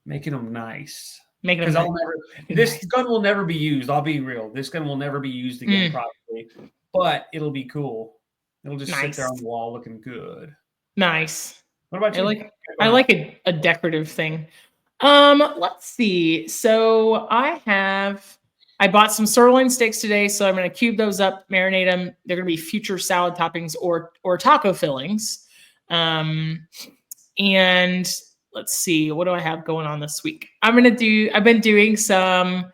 S2: Making them nice.
S1: Making them
S2: Because
S1: nice.
S2: this gun will never be used. I'll be real. This gun will never be used again, probably. But it'll be cool. It'll just sit there on the wall looking good.
S1: Nice.
S2: What about you?
S1: I like a decorative thing. Let's see. So I bought some sirloin steaks today, so I'm gonna cube those up, marinate them. They're gonna be future salad toppings or taco fillings. And let's see, what do I have going on this week? I've been doing some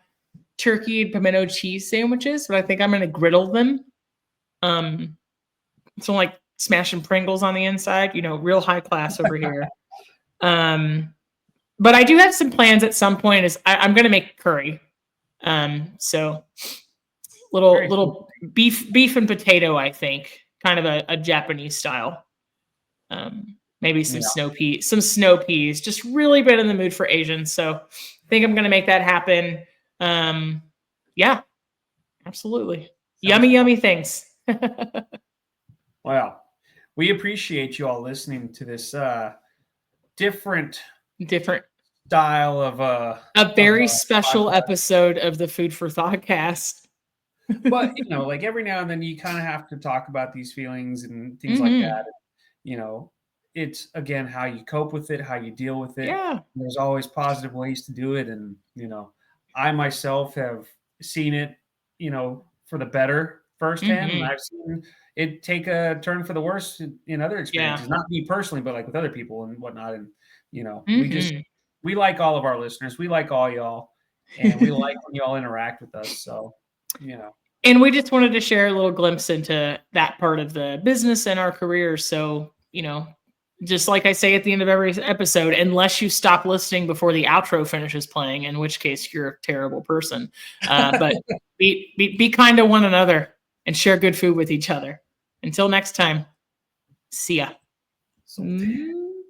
S1: turkey and pimento cheese sandwiches, but I think I'm gonna griddle them. So like smashing Pringles on the inside, real high class over here. But I do have some plans at some point. I'm gonna make curry. So little beef and potato, I think, kind of a Japanese style. Maybe some snow peas. Just really been in the mood for Asian, so I think I'm gonna make that happen. Yeah, absolutely. Yummy things.
S2: Well, we appreciate you all listening to this different style of
S1: a very special
S2: podcast.
S1: episode of the Food for ThoughtCast.
S2: But like every now and then you kind of have to talk about these feelings and things like
S1: Mhm.
S2: that. It's again how you cope with it, how you deal with it.
S1: Yeah.
S2: There's always positive ways to do it, and I myself have seen it, for the better firsthand, and
S1: Mhm.
S2: I've seen it take a turn for the worse in other experiences. Not me personally, but like with other people and whatnot. And
S1: Mhm.
S2: we like all of our listeners. We like all y'all, and we like when y'all interact with us. So,
S1: And we just wanted to share a little glimpse into that part of the business and our careers. So, just like I say at the end of every episode, unless you stop listening before the outro finishes playing, in which case you're a terrible person. But be kind to one another and share good food with each other. Until next time, see ya.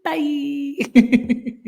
S1: Bye.